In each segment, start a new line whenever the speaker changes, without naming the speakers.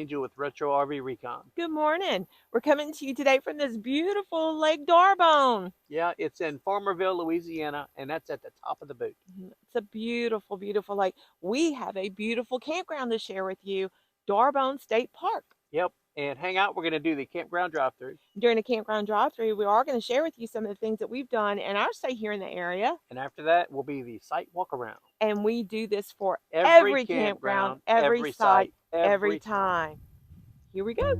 Angel with Retro RV Recon.
Good morning. We're coming to you today from this beautiful Lake D'Arbonne.
Yeah, it's in Farmerville, Louisiana, and that's at the top of the boot.
It's a beautiful, beautiful lake. We have a beautiful campground to share with you, D'Arbonne State Park.
Yep, and hang out. We're going to do the Campground Drive Thru.
During the Campground Drive Thru, we are going to share with you some of the things that we've done in our stay here in the area.
And after that will be the site walk around.
And we do this for every campground, every site, every time. Here we go.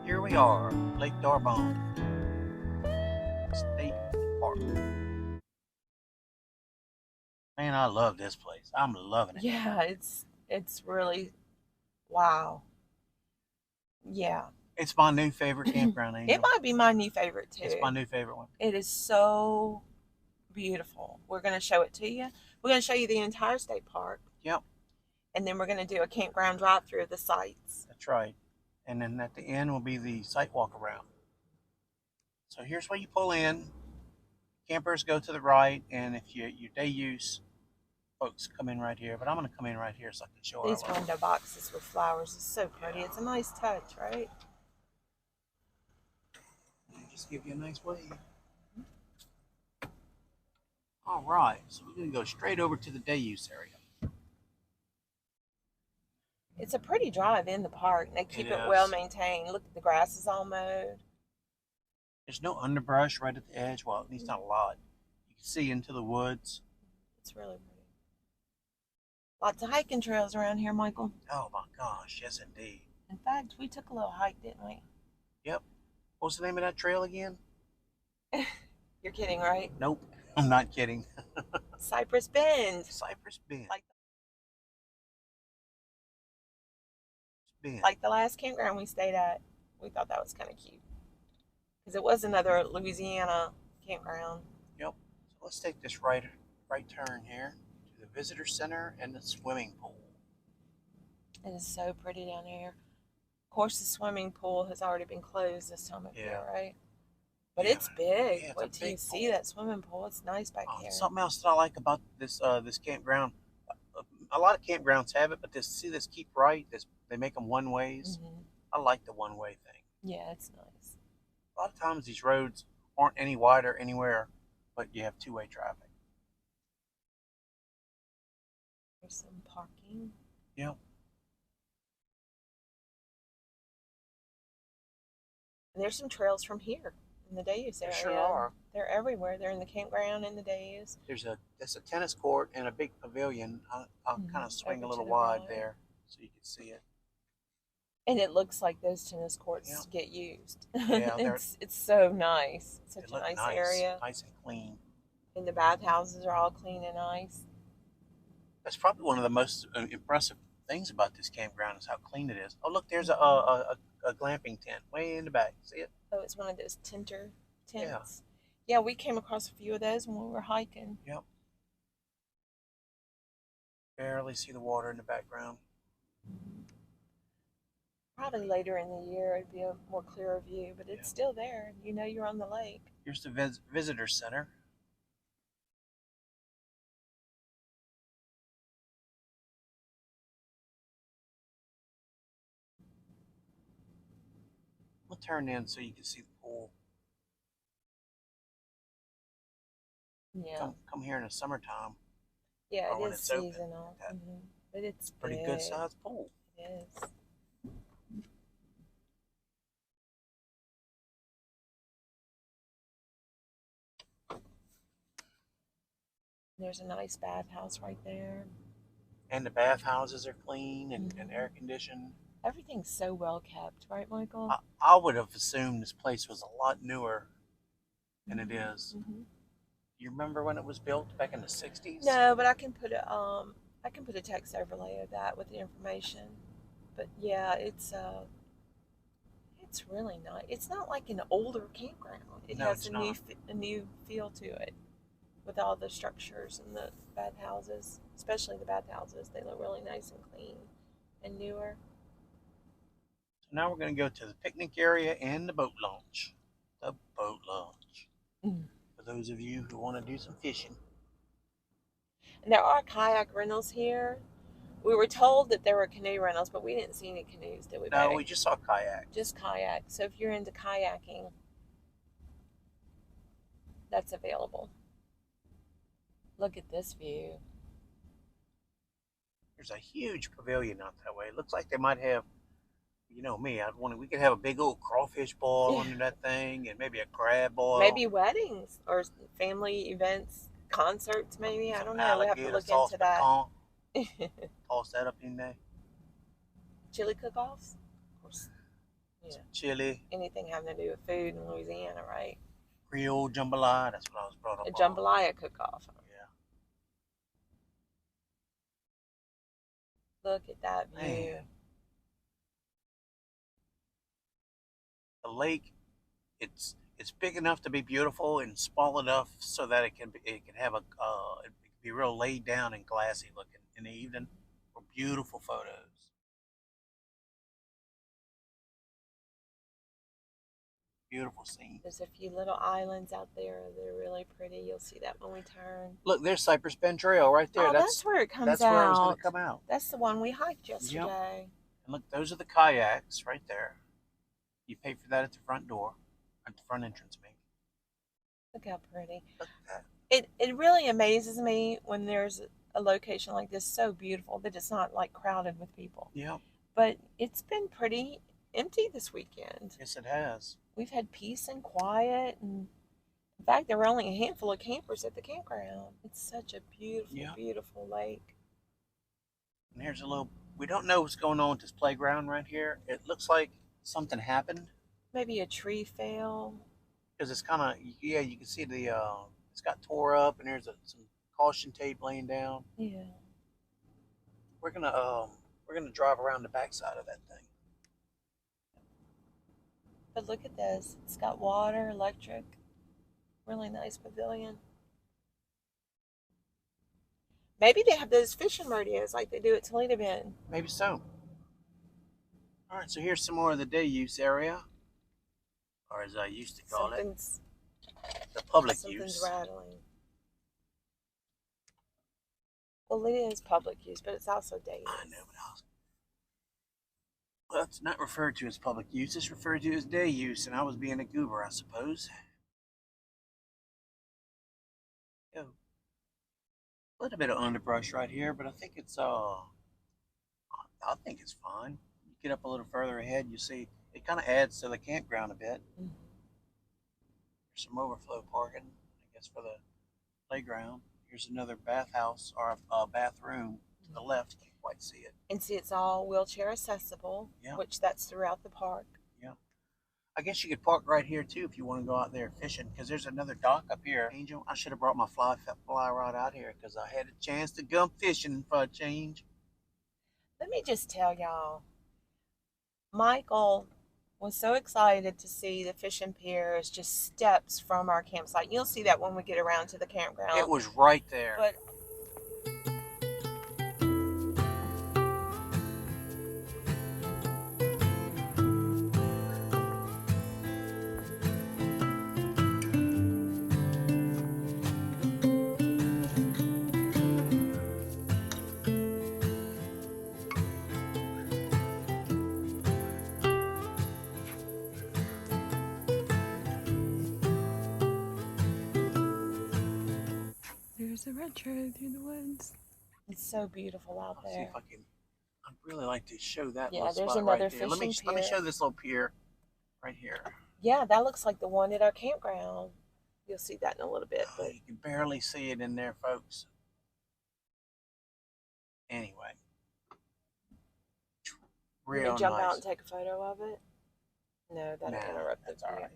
Here we are, Lake D'Arbonne State Park. Man, I love this place. I'm loving it.
Yeah, it's really, wow. Yeah.
It's my new favorite campground, Angel.
It might be my new favorite too.
It's my new favorite one.
It is so beautiful. We're going to show it to you. We're going to show you the entire state park.
Yep.
And then we're going to do a campground drive through of the sites.
That's right. And then at the end will be the site walk around. So here's where you pull in. Campers go to the right, and if you day use, folks come in right here. But I'm going to come in right here so I can show
these window boxes with flowers is so pretty. Yeah. It's a nice touch, right?
Just give you a nice wave. All right, so we're going to go straight over to the day use area.
It's a pretty drive in the park. They keep it well maintained. Look, the grass is all mowed.
There's no underbrush right at the edge. Well, at least not a lot. You can see into the woods.
It's really pretty. Lots of hiking trails around here, Michael.
Oh my gosh, yes indeed.
In fact, we took a little hike, didn't we?
Yep. What's the name of that trail again?
You're kidding, right?
Nope, I'm not kidding.
Cypress Bend.
Cypress Bend.
Like the last campground we stayed at. We thought that was kind of cute. Because it was another Louisiana campground.
Yep. So let's take this right turn here to the visitor center and the swimming pool.
It is so pretty down here. Of course, the swimming pool has already been closed this time of year, right? But it's big.
Yeah,
wait till you see that swimming pool. It's nice back here.
Something else that I like about this this campground. A lot of campgrounds have it, but see this keep right. They make them one ways. I like the one way thing.
Yeah, it's nice.
A lot of times these roads aren't any wider anywhere, but you have two-way traffic.
There's some parking.
Yep.
And there's some trails from here in the day use area.
There sure are.
They're everywhere. They're in the campground in the day use.
There's a tennis court and a big pavilion. I'll kind of swing a little wide there so you can see it.
And it looks like those tennis courts get used.
Yeah,
it's so nice. It's such a nice
nice
area.
Nice and clean.
And the bathhouses are all clean and nice.
That's probably one of the most impressive things about this campground is how clean it is. Oh, look, there's a glamping tent way in the back. See it?
Oh, it's one of those tenter tents. Yeah, we came across a few of those when we were hiking.
Yep. Barely see the water in the background.
Probably later in the year it'd be a more clearer view, but it's still there. You know you're on the lake.
Here's the visitor center. We'll turn in so you can see the pool.
Yeah.
Come here in the summertime.
Yeah, it is seasonal. But it's
pretty good sized pool.
It is. There's a nice bathhouse right there.
And the bathhouses are clean and air conditioned.
Everything's so well kept, right, Michael?
I would have assumed this place was a lot newer than it is. You remember when it was built back in the 60s?
No, but I can put a text overlay of that with the information. But yeah, it's really nice. It's not like an older campground. It has a new feel to it. With all the structures and the bathhouses, especially the bathhouses, they look really nice and clean and newer.
So now we're going to go to the picnic area and the boat launch. The boat launch. For those of you who want to do some fishing.
And there are kayak rentals here. We were told that there were canoe rentals, but we didn't see any canoes, did we?
No, we just saw kayak.
Just kayak. So if you're into kayaking, that's available. Look at this view.
There's a huge pavilion out that way. It looks like they might have, you know me, we could have a big old crawfish ball under that thing and maybe a crab ball.
Maybe weddings or family events, concerts maybe. I don't know. We have to look into that.
Toss that up in there.
Chili cook-offs? Of course.
Yeah. Chili.
Anything having to do with food in Louisiana, right?
Creole jambalaya. That's what I was brought up
on. A jambalaya cook-off.
Yeah.
Look at that view. Man.
The lake, it's big enough to be beautiful and small enough so that it can have it can be real laid down and glassy looking in the evening for beautiful photos. Beautiful scene.
There's a few little islands out there that are really pretty. You'll see that when we turn.
Look, there's Cypress Bend Trail right there.
Oh, that's where it comes out.
That's where it was going to come out.
That's the one we hiked yesterday.
Yep. And look, those are the kayaks right there. You pay for that at the front door, at the front entrance, maybe.
Look how pretty.
Look at that.
It really amazes me when there's a location like this so beautiful that it's not like crowded with people.
Yeah.
But it's been pretty empty this weekend.
Yes, it has.
We've had peace and quiet, and in fact, there were only a handful of campers at the campground. It's such a beautiful, beautiful lake.
And here's a little. We don't know what's going on with this playground right here. It looks like something happened.
Maybe a tree fell.
Because it's kind of you can see the it's got tore up, and there's some caution tape laying down.
Yeah.
We're gonna drive around the backside of that thing.
But look at this. It's got water, electric. Really nice pavilion. Maybe they have those fishing rodeos like they do at Toledo Bend.
Maybe so. All right, so here's some more of the day use area. Or as I used to call it, the public use.
Something's rattling. Well, it is public use, but it's also day use.
I know, but well, it's not referred to as public use. It's referred to as day use, and I was being a goober, I suppose. A little bit of underbrush right here, but I think it's fine. You get up a little further ahead, you see it kind of adds to the campground a bit. Mm-hmm. There's some overflow parking, I guess, for the playground. Here's another bathhouse or a bathroom to the left. You can't quite see it.
And see, it's all wheelchair accessible, which that's throughout the park.
Yeah. I guess you could park right here, too, if you want to go out there fishing, because there's another dock up here. Angel, I should have brought my fly rod out here, because I had a chance to go fishing for a change.
Let me just tell y'all, Michael was so excited to see the fishing pier is just steps from our campsite. You'll see that when we get around to the campground.
It was right there.
But there's a retro through the woods. It's so beautiful out there.
See if I can. I'd really like to show that.
Yeah, there's
spot
another
right there.
fishing pier.
Let me show this little pier right here.
Yeah, that looks like the one at our campground. You'll see that in a little bit. But
you can barely see it in there, folks. Anyway. Real nice.
Jump out and take a photo of it? No, that'll interrupt the view.
All right.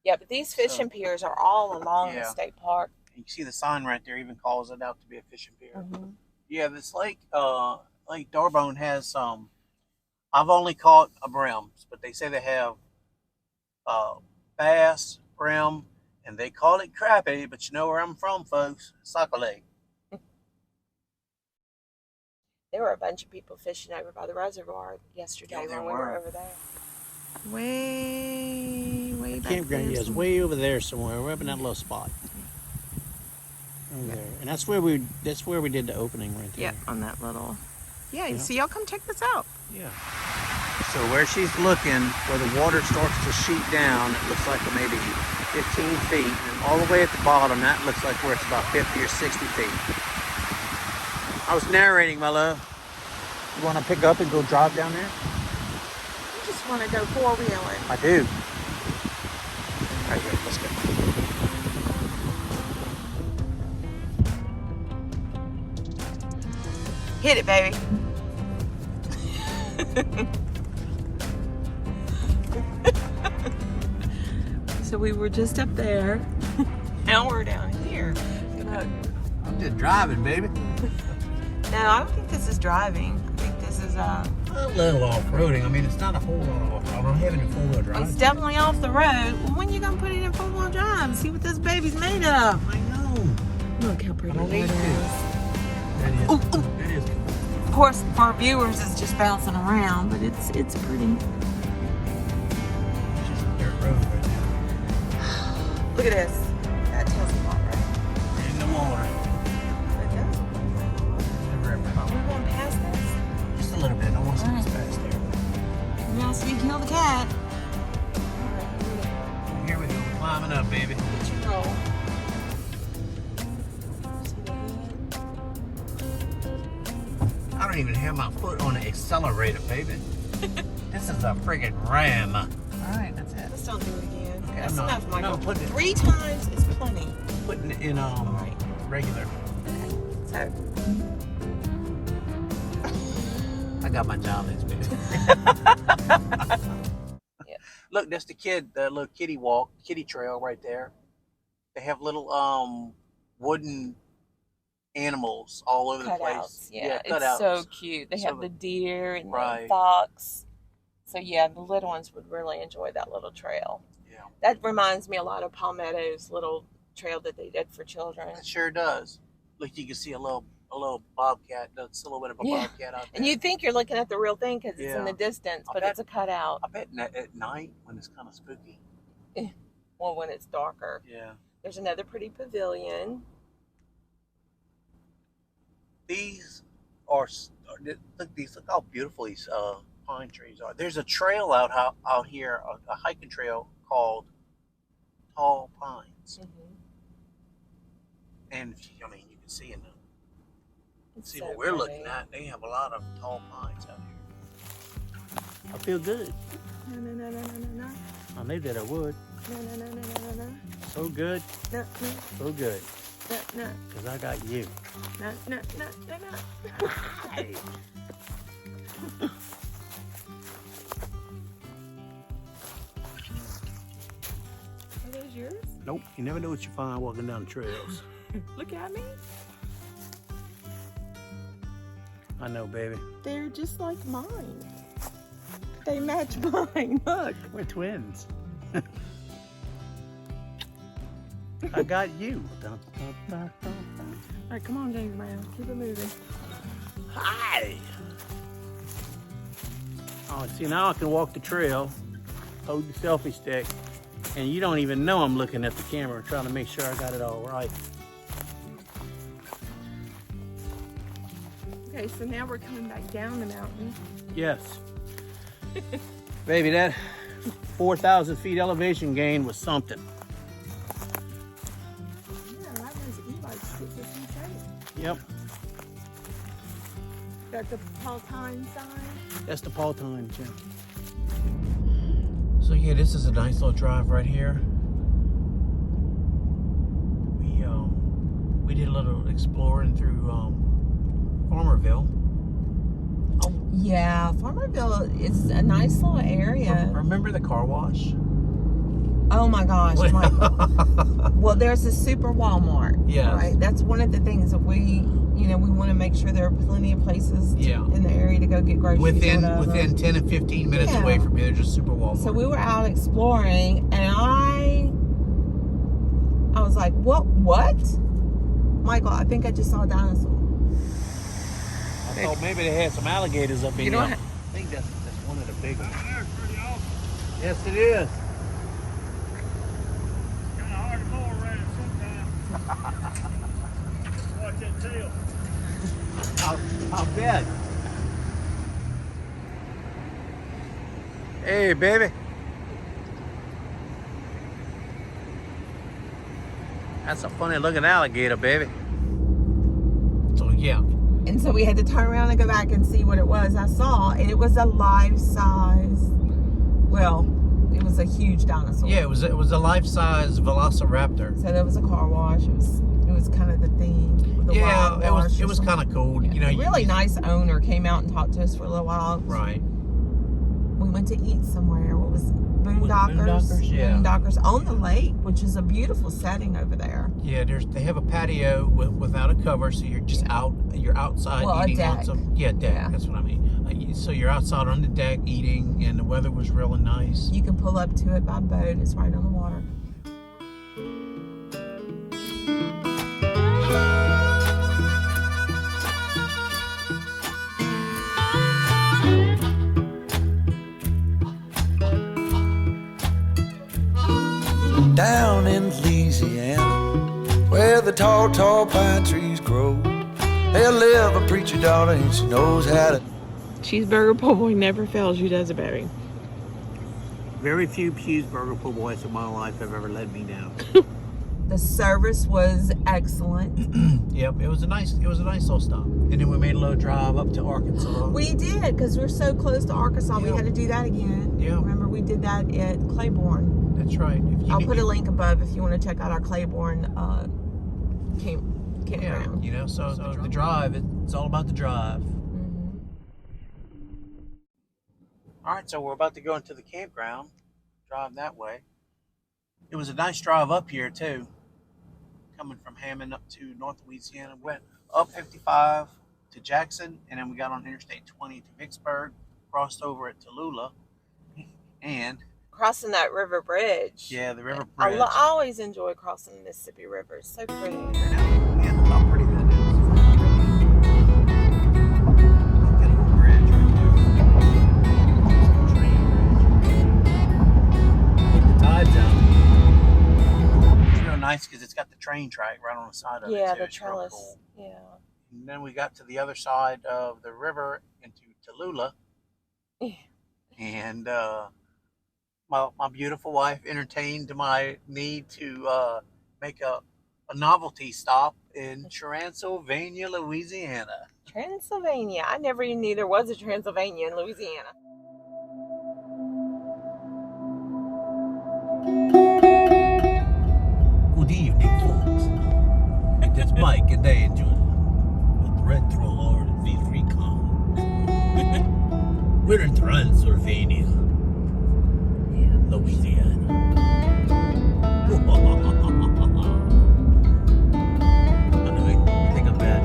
Yeah, but these fishing piers are all along the state park.
You can see the sign right there even calls it out to be a fishing pier.
Mm-hmm.
Yeah, this lake, Lake Darbone has some. I've only caught a brims, but they say they have bass, brim, and they call it crappie. But you know where I'm from, folks? Saco Lake.
There were a bunch of people fishing over by the reservoir yesterday when we were over there. Way back
Campground,
there.
yeah, it's way over there somewhere. We're up in that little spot. Over there. And that's where we did the opening right there.
Yep, on that little. Yeah,
Yeah.
so y'all come check this out.
Yeah. So where she's looking, where the water starts to sheet down, it looks like maybe 15 feet. And all the way at the bottom, that looks like where it's about 50 or 60 feet. I was narrating, my love. You want to pick up and go drive down there?
You just want to go four-wheeling.
I do. All right, good. Let's go.
Hit it, baby. So we were just up there. Now we're down here. Look.
I'm just driving, baby.
No, I don't think this is driving. I think this is
A little off-roading. I mean, it's not a whole lot of off-road. I don't have any four-wheel drive.
It's definitely off the road. Well, when you gonna put it in four-wheel drive? See what this baby's made of.
I know.
Look how pretty
I don't
that
need to.
is.
That is.
Ooh, ooh.
That is.
Of course, for our viewers, it's just bouncing around, but it's pretty.
It's just a dirt road right now.
Look at this. That tells a lot, right?
In the water.
It does.
Never ever.
Are we going past this?
Just a little bit. I don't want to see
All
this
right.
past there.
Now, so you kill the cat.
Here we go. Climbing up, baby.
Let's roll.
I don't even have my foot on the accelerator, baby. This is a friggin' ram.
All right, that's it. Let's don't do it again.
Okay,
That's
I'm not-
enough, Michael.
no, put it-
3 times is plenty.
Putting it in
Right.
regular.
So,
I got my jollies, baby.
Yeah.
Look, that's the little kitty trail right there. They have little wooden animals all over the place.
cutouts. Yeah, it's
cutouts.
so cute. They
So
have the deer and the
right.
fox. So yeah, the little ones would really enjoy that little trail.
Yeah,
That reminds me a lot of Palmetto's little trail that they did for children.
it sure does. Look, you can see a little bobcat, the silhouette of a
Yeah.
bobcat out there.
And you think you're looking at the real thing because it's in
Yeah.
the distance,
I
but
bet-
it's a cutout.
I bet at night when it's kind of spooky.
Well, when it's darker.
Yeah.
There's another pretty pavilion.
These are look how beautiful these pine trees are. There's a trail out here, a hiking trail called Tall Pines, and I mean you can see in the
It's
see
so
what we're
pretty.
looking at. They have a lot of tall pines out here. I feel good.
No, no, no, no, no, no, no.
I knew that I would.
No, no, no, no, no, no, no.
So good,
No, no,
so good,
no, no,
because I got you.
no, no, no, no, no.
Hey.
Are those yours?
Nope, you never know what you find walking down the trails.
Look at me.
I know, baby.
They're just like mine. They match mine. Look.
We're twins. I got you. Dun, dun, dun, dun, dun.
All right, come on, James Brown. Keep it moving.
Hi. Oh, see, now I can walk the trail, hold the selfie stick, and you don't even know I'm looking at the camera trying to make sure I got it all right.
Okay, so now we're coming back down the mountain.
Yes. Baby, that 4,000 feet elevation gain was something.
Yeah, that was e-bikes. It's just insane.
Yep,
Got the Palatine sign.
that's the Paul time, Jim. So yeah, this is a nice little drive right here. We did a little exploring through Farmerville.
Yeah, Farmerville is a nice little area.
Remember the car wash?
Oh my gosh, Michael. Well, there's a super Walmart.
Yes.
Right? That's one of the things that we want to make sure there are plenty of places
Yeah.
in the area to go get groceries.
Within 10 and 15 minutes
Yeah.
away from here, there's just super Walmart.
So we were out exploring, and I was like, what? Michael, I think I just saw a dinosaur.
I thought maybe they had some alligators up in
You
here.
know
I
what?
think that's one of the big ones. Yes, it is.
Kind of hard to mow around sometimes. Watch that tail.
I'll bet. Hey, baby. That's a funny looking alligator, baby. So, yeah.
And so we had to turn around and go back and see what it was. I saw, and it was a life-size, well, it was a huge dinosaur.
Yeah, it was a life-size velociraptor.
So that was a car wash. It was kind of the theme. The
Yeah,
wash
it was kind of cool.
Yeah.
You know,
a really nice owner came out and talked to us for a little while.
Right.
We went to eat somewhere. What was it? Boondockers?
Yeah.
Boondockers on the lake, which is a beautiful setting over there.
Yeah, they have a patio without a cover, so you're just you're outside eating.
A deck.
Deck. Yeah. That's what I mean. So you're outside on the deck eating, and the weather was really nice.
You can pull up to it by boat. It's right on the water.
Down in Louisiana, where the tall, tall pine trees grow, there live a preacher daughter and she knows how to.
Cheeseburger po' boy never fails you, does it, baby?
Very few cheeseburger po' boys in my life have ever let me down.
The service was excellent.
Yep, it was a nice little stop. And then we made a little drive up to Arkansas.
We did, because we're so close to Arkansas.
Yeah.
We had to do that again.
Yeah.
Remember, we did that at Claiborne.
That's right.
I'll put a link above if you want to check out our Claiborne campground.
Yeah, you know, so the drive, it's all about the drive.
Mm-hmm.
All right, so we're about to go into the campground, drive that way. It was a nice drive up here, too. Coming from Hammond up to North Louisiana. Went up 55 to Jackson, and then we got on Interstate 20 to Vicksburg, crossed over at Tallulah, and
Crossing that river bridge.
yeah, the river bridge.
I always enjoy crossing the Mississippi River. It's so pretty.
Yeah, look how pretty that is. Look at the bridge right there. Train bridge. The tide's out. It's real nice because it's got the train track right on the side of it.
Yeah,
too.
the
It's real
trellis.
cool.
Yeah.
And then we got to the other side of the river into Tallulah. And my beautiful wife entertained my need to make a novelty stop in Transylvania, Louisiana.
Transylvania. I never even knew there was a Transylvania in Louisiana.
Good evening, folks. It's Mike, and they enjoy with Retro RV Recon. We're in Transylvania, Louisiana. I think I'm bad.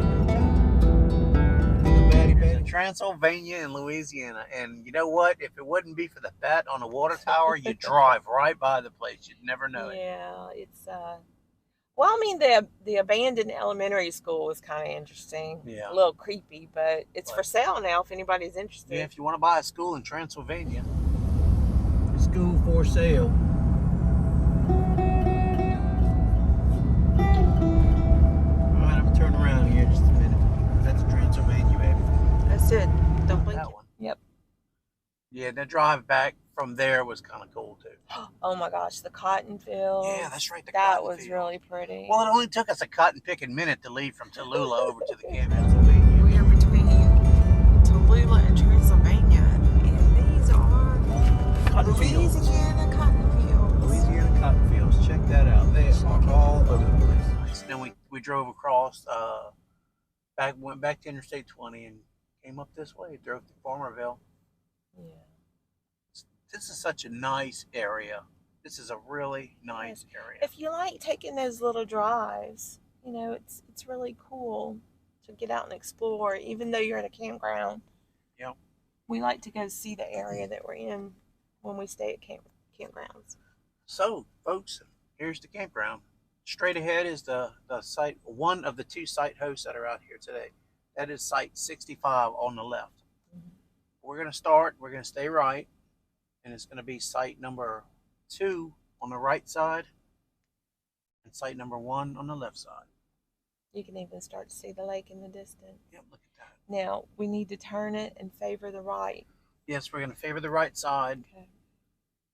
Transylvania and Louisiana, and you know what? If it wouldn't be for the bat on the water tower, you drive right by the place. You'd never know it.
Yeah, it's well, I mean, the abandoned elementary school was kind of interesting.
Yeah.
A little creepy, but it's for sale now if anybody's interested.
Yeah, if you want to buy a school in Transylvania. School for sale. Alright, I'm going to turn around here just a minute. That's Transylvania, baby.
That's it. Don't blink.
That one.
Yep.
Yeah, the drive back from there was kind of cool, too.
Oh my gosh, the cotton fields.
Yeah, that's right, the
That
cotton
was
fields.
really pretty.
Well, it only took us a cotton picking minute to leave from Tallulah over to the camp in Pennsylvania.
We are between Tallulah and Transylvania, and these are
Cotton fields.
Louisiana cotton fields.
Louisiana cotton fields. Check that out. They are all over the place. Then we drove across, went back to Interstate 20 and came up this way. Drove to Farmerville.
Yeah.
This is such a nice area. This is a really nice area.
If you like taking those little drives, you know, it's really cool to get out and explore, even though you're in a campground.
Yep.
We like to go see the area that we're in when we stay at campgrounds.
So, folks, here's the campground. Straight ahead is the site, one of the two site hosts that are out here today. That is site 65 on the left.
Mm-hmm.
We're going to start. We're going to stay right. and it's going to be site number 2 on the right side and site number 1 on the left side.
You can even start to see the lake in the distance.
Yep, look at that.
Now, we need to turn it and favor the right.
Yes, we're going to favor the right side
Okay.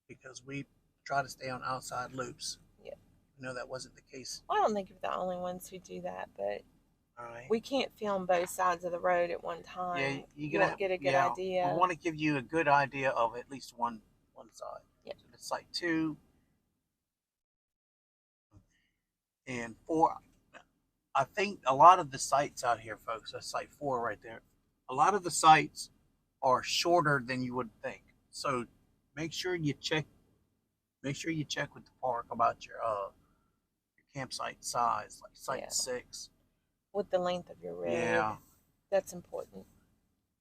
because we try to stay on outside loops.
Yeah.
No, that wasn't the case.
Well, I don't think we're the only ones who do that, but
All right.
we can't film both sides of the road at one time.
Yeah,
you won't get a good idea.
We want to give you a good idea of at least one side.
Yeah.
So that's site 2 and 4. I think a lot of the sites out here, folks, that's site 4 right there. A lot of the sites are shorter than you would think. So make sure you check with the park about your campsite size, like site 6.
With the length of your rig.
Yeah.
That's important.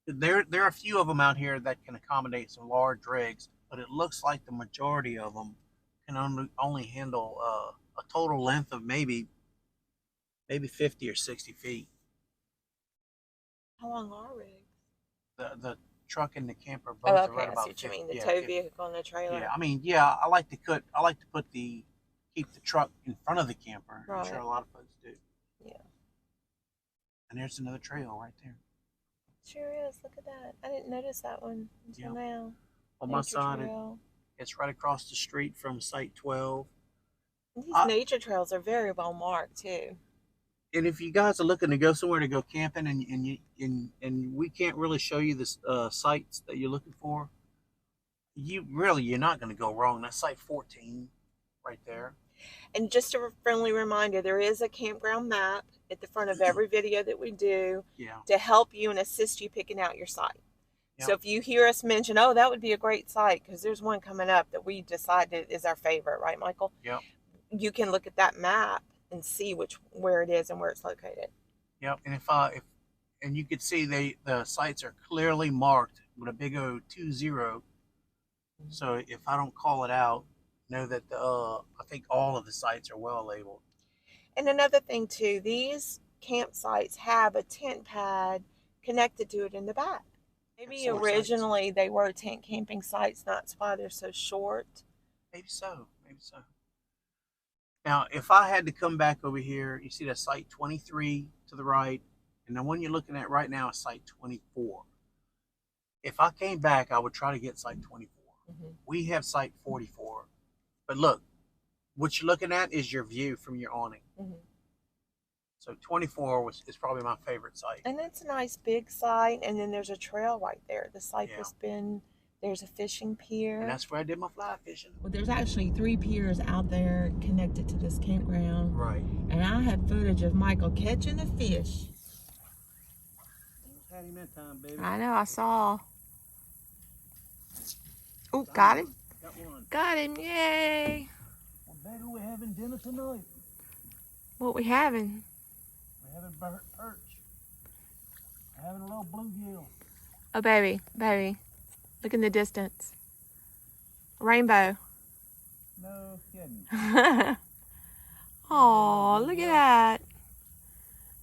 There are a few of them out here that can accommodate some large rigs, but it looks like the majority of them can only handle a total length of maybe 50 or 60 feet.
How long are rigs?
The truck and the camper both are right
I
about
see what you
50,
mean. The
yeah,
tow
50.
vehicle and the trailer.
Yeah, I mean, yeah, I like to keep the truck in front of the camper.
Right.
I'm sure a lot of folks do.
Yeah.
And there's another trail right there.
Sure is. Look at that. I didn't notice that one until now.
On my
Nature
side,
trail.
it's right across the street from site 12.
These nature trails are very well marked too.
And if you guys are looking to go somewhere to go camping and we can't really show you the sites that you're looking for, you're not going to go wrong. That's site 14 right there.
And just a friendly reminder, there is a campground map at the front of every video that we do to help you and assist you picking out your site. So if you hear us mention, oh, that would be a great site, because there's one coming up that we decided is our favorite, right, Michael?
Yep.
You can look at that map and see where it is and where it's located.
Yep. And if you could see the sites are clearly marked with a big O 20. So if I don't call it out, know that I think all of the sites are well labeled.
And another thing too, these campsites have a tent pad connected to it in the back. Maybe originally they were tent camping sites, that's why they're so short.
Maybe so. Now, if I had to come back over here, you see that site 23 to the right, and the one you're looking at right now is site 24. If I came back, I would try to get site 24.
Mm-hmm.
We have site 44. But look, what you're looking at is your view from your awning.
Mm-hmm.
So 24 is probably my favorite site.
And it's a nice big site, and then there's a trail right there. The Cypress Bend, there's a fishing pier.
And that's where I did my fly fishing.
Well, there's actually 3 piers out there connected to this campground.
Right.
And I had footage of Michael catching a fish.
Had him that time, baby.
I know, I saw. Oh, got him.
Got one.
Got him, yay.
Well, baby, we're having dinner tonight.
What we having?
We're having perch. We're having a little bluegill.
Oh, baby. Look in the distance. Rainbow.
No kidding.
Oh, look at that.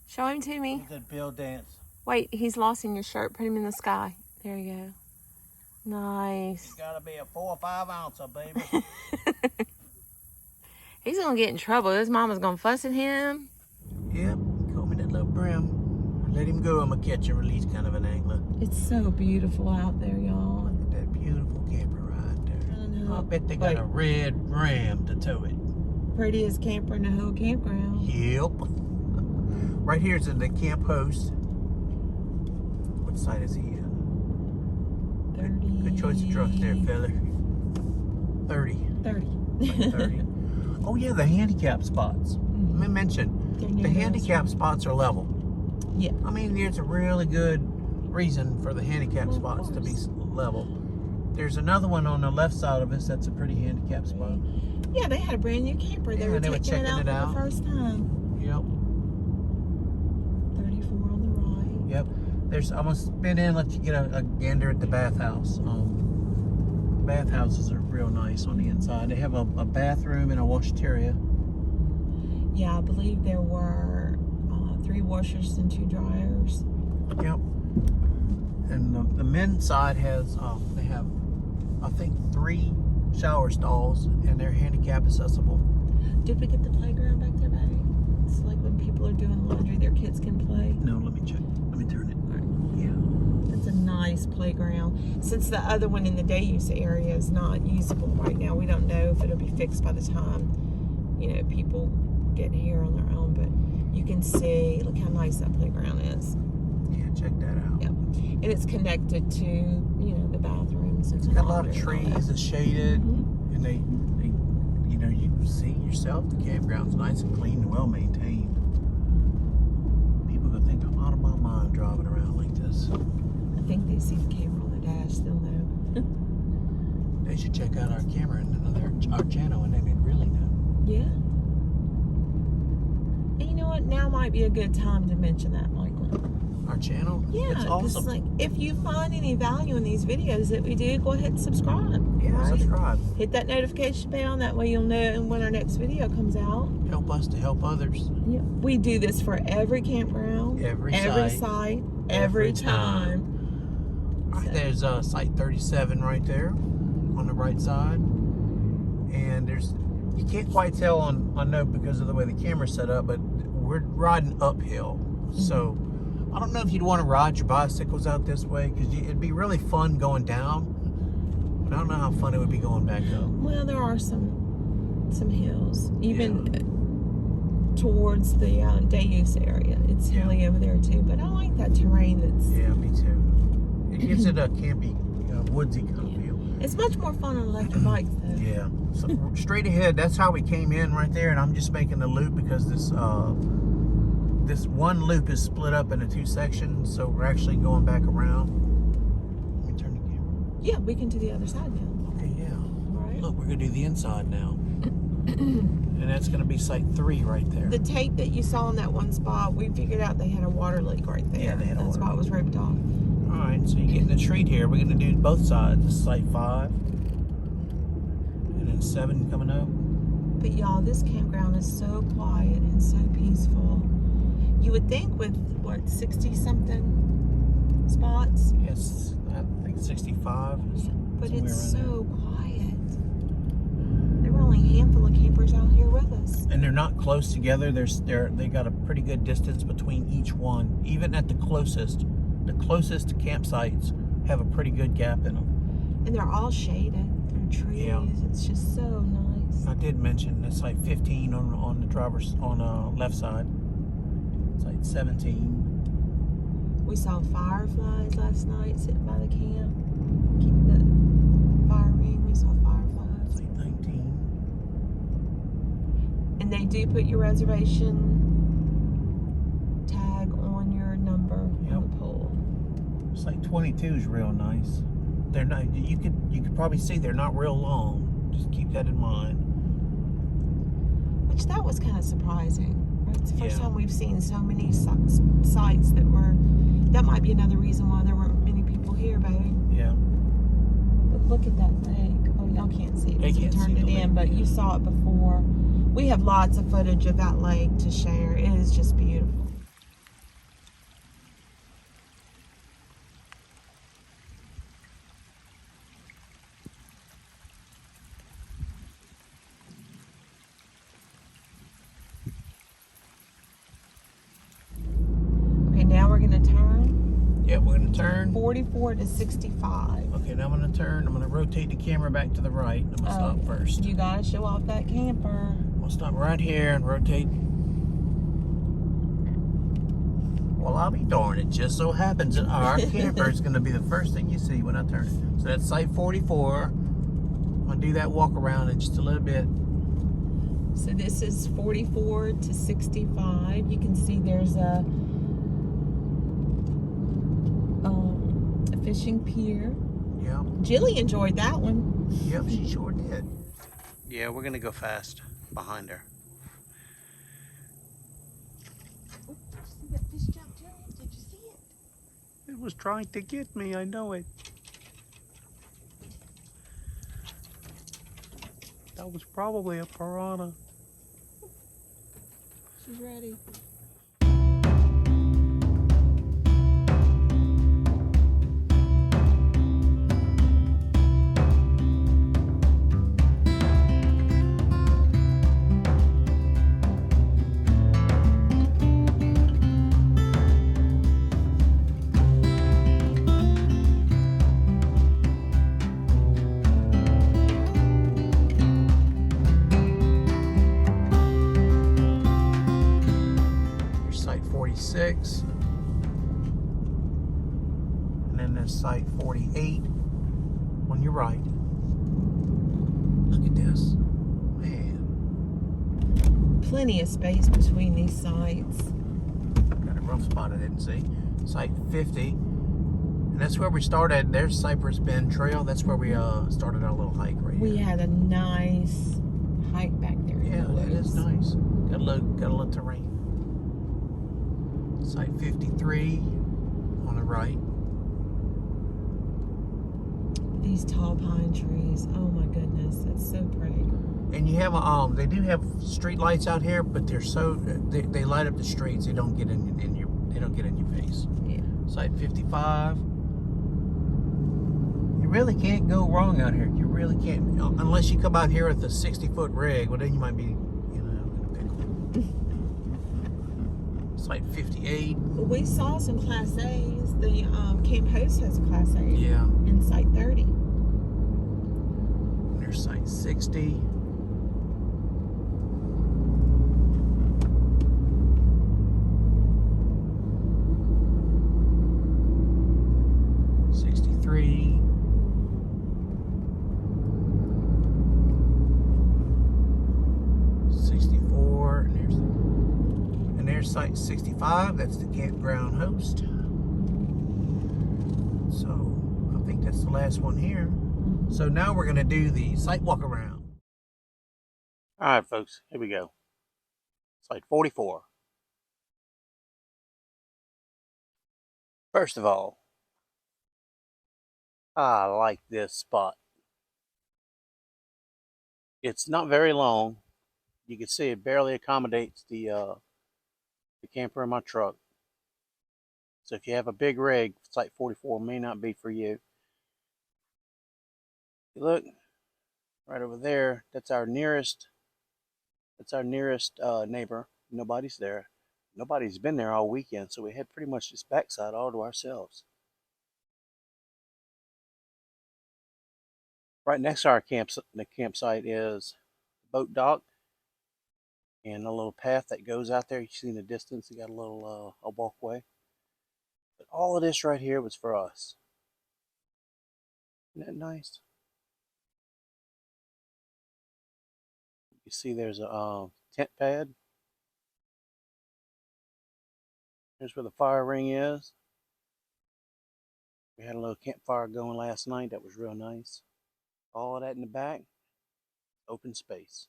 Show him to me.
Look at that bill dance.
Wait, he's lost in your shirt. Put him in the sky. There you go. Nice.
It's gotta be a 4 or 5 ouncer, baby.
He's gonna get in trouble. His mama's gonna fuss at him.
Yep, caught me that little brim. Let him go. I'm a catch and release kind of an angler.
It's so beautiful out there, y'all.
Look at that beautiful camper right there.
I know.
I bet they got a red ram to tow it.
Prettiest camper in the whole campground.
Yep. Right here's in the camp host. What side is he in?
30.
Good choice of trucks there, fella. 30.
30.
30. Oh yeah, the handicap spots. Let me mention, the handicap spots are level.
Yeah.
I mean, there's a really good reason for the handicap spots to be level. There's another one on the left side of us that's a pretty handicap spot.
Yeah, they had a brand new camper. They were checking it out for the first time.
Yep.
34 on the right.
Yep. I'm gonna spin in, let you get a gander at the bathhouse. Bathhouses are real nice on the inside. They have a bathroom and a washateria.
Yeah, I believe there were 3 washers and 2 dryers.
Yep. And the men's side has they have I think 3 shower stalls, and they're handicap accessible.
Did we get the playground back there, Betty? It's like when people are doing laundry, their kids can play.
No, let me check. Let me turn it. Yeah.
It's a nice playground. Since the other one in the day use area is not usable right now, we don't know if it'll be fixed by the time, you know, people get here on their own. But you can see, look how nice that playground is.
Yeah, check that out.
Yep. And it's connected to, you know, the bathrooms.
It's got a lot of trees. It's shaded,
Mm-hmm.
and they, you know, you can see yourself. The campground's nice and clean and well maintained. People gonna think I'm out of my mind driving around like this.
I think they see the camera on the dash, they'll know.
They should check out our camera and our channel, and then they'd really know.
Yeah. And you know what? Now might be a good time to mention that, Michael.
Our channel?
Yeah,
It's awesome.
like, if you find any value in these videos that we do, go ahead and subscribe.
Yeah,
right?
subscribe.
Hit that notification bell, that way you'll know when our next video comes out.
Help us to help others.
Yeah. We do this for every campground,
Every
site, every time.
All right, there's site 37 right there on the right side, and you can't quite tell on note because of the way the camera's set up, but we're riding uphill. So I don't know if you'd want to ride your bicycles out this way, because it'd be really fun going down, but I don't know how fun it would be going back up.
Well, there are some hills, even towards the day use area. It's hilly over there too, but I like that terrain.
Yeah, me too. It gives it a campy, woodsy kind of feel.
It's much more fun on electric bikes though.
Yeah. So straight ahead, that's how we came in right there, and I'm just making the loop because this one loop is split up into 2 sections, so we're actually going back around. Let me turn the camera.
Yeah, we can do the other side now.
Okay, yeah.
Right.
Look, we're gonna do the inside now. And that's gonna be site 3 right there.
The tape that you saw in that one spot, we figured out they had a water leak right there.
Yeah, they had a
That's
water
why it was roped off.
Alright, so you're getting the treat here. We're gonna do both sides. This is site 5. And then 7 coming up.
But y'all, this campground is so quiet and so peaceful. You would think with, what, 60-something spots?
Yes, I think 65.
But
somewhere
it's
around
so quiet. There were only a handful of campers out here with us.
And they're not close together. They got a pretty good distance between each one. Even at the closest campsites have a pretty good gap in them.
And they're all shaded. They're trees.
Yeah.
It's just so nice.
I did mention that's site 15 on the driver's left side. Site 17.
We saw fireflies last night sitting by the camp. Keep the fire ring. We saw fireflies.
Site 19.
And they do put your reservation tag on your number on the pole.
Site 22 is real nice. They're not. You could probably see they're not real long. Just keep that in mind.
Which that was kind of surprising. Right? It's the first
Yeah.
time we've seen so many sites that were. That might be another reason why there weren't many people here, baby.
Yeah.
But look at that lake. Oh, y'all can't see it
They
because we
can't
turned
see
it
the
in,
lake,
but you saw it before. We have lots of footage of that lake to share. It is just beautiful. Okay, now we're going to turn.
Yeah, we're gonna turn.
44 to 65.
Okay, now I'm gonna turn. I'm gonna rotate the camera back to the right. I'm gonna stop first.
You gotta show off that camper.
I'm gonna stop right here and rotate. Well, I'll be darned. It just so happens that our camper is gonna be the first thing you see when I turn it. So that's site 44. I'm gonna do that walk around in just a little bit.
So this is 44 to 65. You can see there's a fishing pier.
Yeah.
Jilly enjoyed that one.
Yep, she sure did. Yeah, we're gonna go fast behind her.
Oh, did you see that fish jump, Jilly? Did you see it?
It was trying to get me, I know it. That was probably a piranha.
She's ready.
46. And then there's site 48 on your right. Look at this. Man.
Plenty of space between these sites.
Got a rough spot I didn't see. Site 50. And that's where we started. There's Cypress Bend Trail. That's where we started our little hike right here.
We had a nice hike back there.
Yeah, that is nice. Got a little terrain. Site 53 on the right.
These tall pine trees. Oh my goodness, that's so pretty.
And you have they do have street lights out here, but they're so they light up the streets. They don't get in your face.
Yeah.
Site 55. You really can't go wrong out here. You really can't, unless you come out here with a 60-foot rig. Well, then you might be, in a pickle. Site 58.
Well, we saw some Class A's. The Camp Host has a Class A.
Yeah.
In Site 30.
And there's Site 60. Site 65, that's the campground host. So I think that's the last one here. So now we're going to do the site walk around. All right, folks, here we go. Site 44. First of all, I like this spot. It's not very long. You can see it barely accommodates the camper in my truck. So if you have a big rig, Site 44 may not be for you. You look right over there, that's our nearest neighbor. Nobody's there. Nobody's been there all weekend, so we had pretty much this backside all to ourselves. Right next to our campsite is the boat dock and a little path that goes out there. You see in the distance, you got a little a walkway. But all of this right here was for us. Isn't that nice? You see there's a tent pad. Here's where the fire ring is. We had a little campfire going last night. That was real nice. All of that in the back, open space.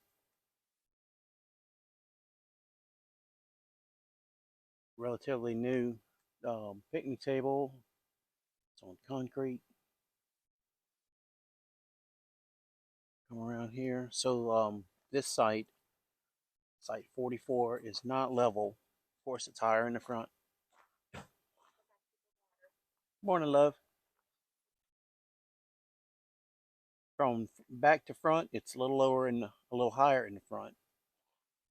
Relatively new picnic table. It's on concrete. Come around here. So this site 44, is not level. Of course, it's higher in the front. Morning, love. From back to front, it's a little lower and a little higher in the front.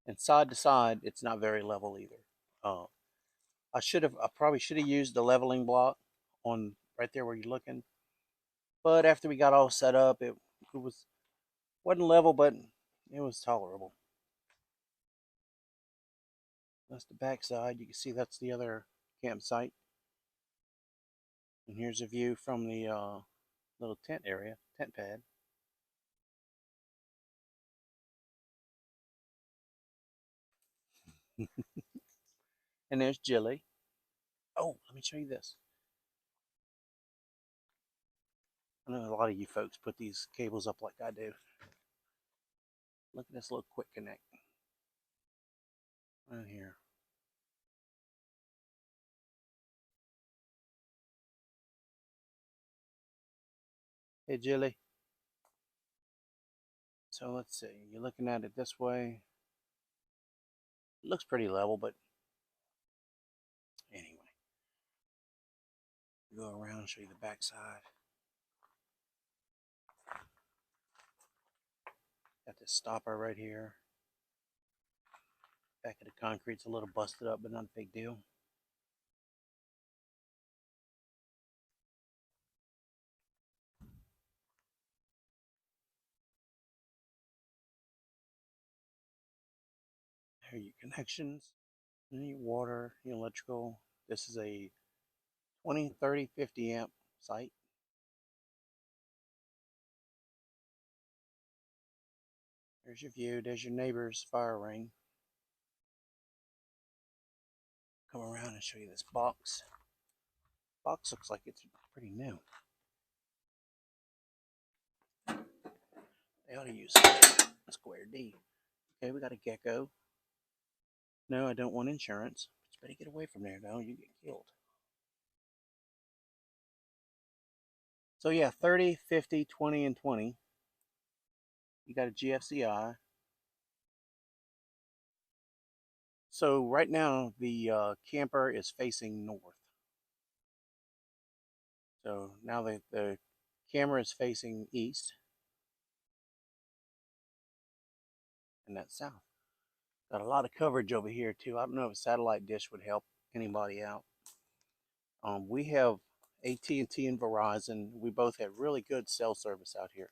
And side to side, it's not very level either. I probably should have used the leveling block on right there where you're looking. But after we got all set up, it wasn't level, but it was tolerable. That's the back side. You can see that's the other campsite. And here's a view from the little tent pad. And there's Jilly. Oh, let me show you this. I know a lot of you folks put these cables up like I do. Look at this little quick connect right here. Hey, Jilly. So let's see. You're looking at it this way. It looks pretty level, but anyway. Go around and show you the back side. Got this stopper right here. Back of the concrete's a little busted up, but not a big deal. There are your connections. Any water, electrical. This is a 20, 30, 50 amp site. There's your view. There's your neighbor's fire ring. Come around and show you this box. Box looks like it's pretty new. They ought to use a square D. Okay, we got a gecko. No, I don't want insurance. But you better get away from there now. You get killed. So yeah, 30, 50, 20, and 20. You got a GFCI. So right now the camper is facing north. So now the camera is facing east. And that's south. Got a lot of coverage over here too. I don't know if a satellite dish would help anybody out. We have AT&T and Verizon. We both have really good cell service out here.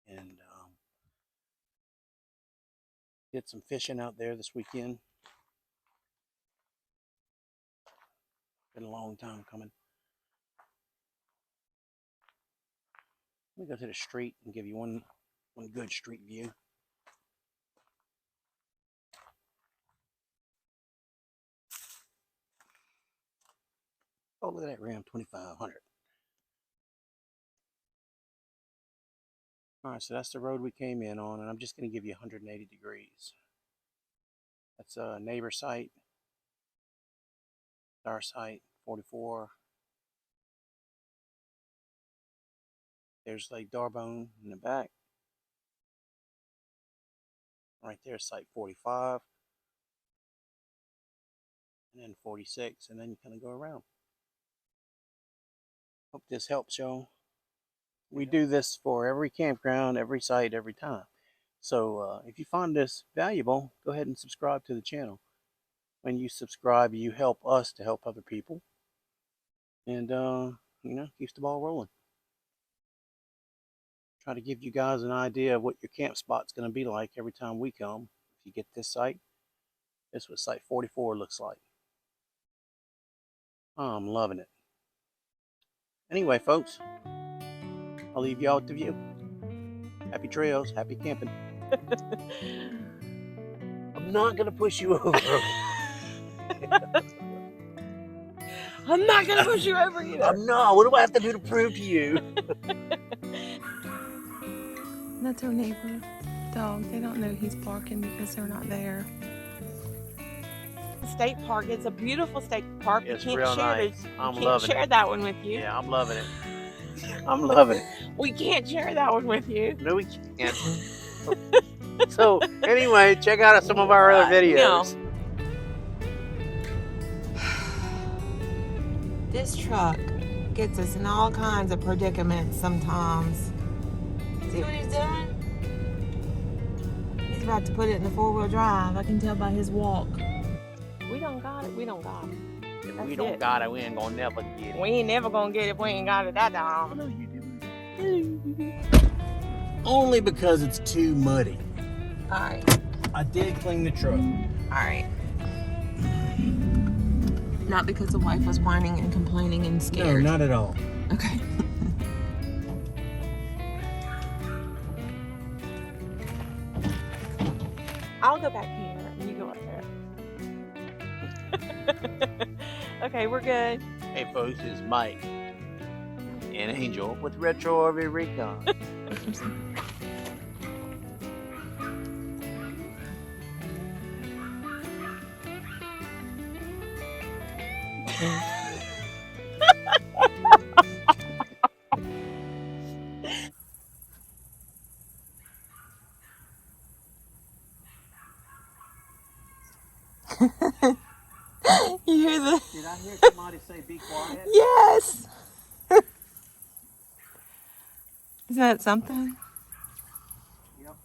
And did some fishing out there this weekend. Been a long time coming. Let me go to the street and give you one good street view. Oh, look at that Ram 2500. All right, so that's the road we came in on, and I'm just going to give you 180 degrees. That's a neighbor site. Our site, 44. There's Lake Darbone in the back. Right there, site 45. And then 46, and then you kind of go around. Hope this helps, y'all. We do this for every campground, every site, every time. So if you find this valuable, go ahead and subscribe to the channel. When you subscribe, you help us to help other people. And, you know, keeps the ball rolling. Try to give you guys an idea of what your camp spot's going to be like every time we come. If you get this site, this is what site 44 looks like. Oh, I'm loving it. Anyway, folks, I'll leave y'all with the view. Happy trails, happy camping. I'm not going to push you over.
I'm not going to push you over either.
I'm not. What do I have to do to prove to you?
That's our neighbor dog. They don't know he's barking because they're not there. State park. It's a beautiful state park.
It's
we can't
real
share
nice.
I'm loving share that one with you.
Yeah, I'm loving it. I'm loving it.
We can't share that one with you.
No, we can't. So, anyway, check out some of our other videos.
No. This truck gets us in all kinds of predicaments sometimes. See what he's doing? He's about to put it in the four-wheel drive. I can tell by his walk. We don't got it. We don't got it.
If we don't got it, we ain't gonna never get it.
We ain't never gonna get it if we ain't got it that time.
No, you do. Only because it's too muddy.
Alright.
I did clean the truck.
Alright. Not because the wife was whining and complaining and scared.
No, not at all.
Okay. I'll go back here and you go up there. Okay, we're good.
Hey folks, it's Mike and Angel with Retro RV Recon.
You hear the...
Did I hear somebody say be quiet?
Yes! Isn't that something?
Yep.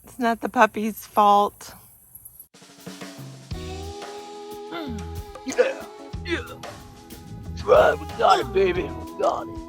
It's not the puppy's fault.
Yeah. Yeah. That's right, we got it, baby. We got it.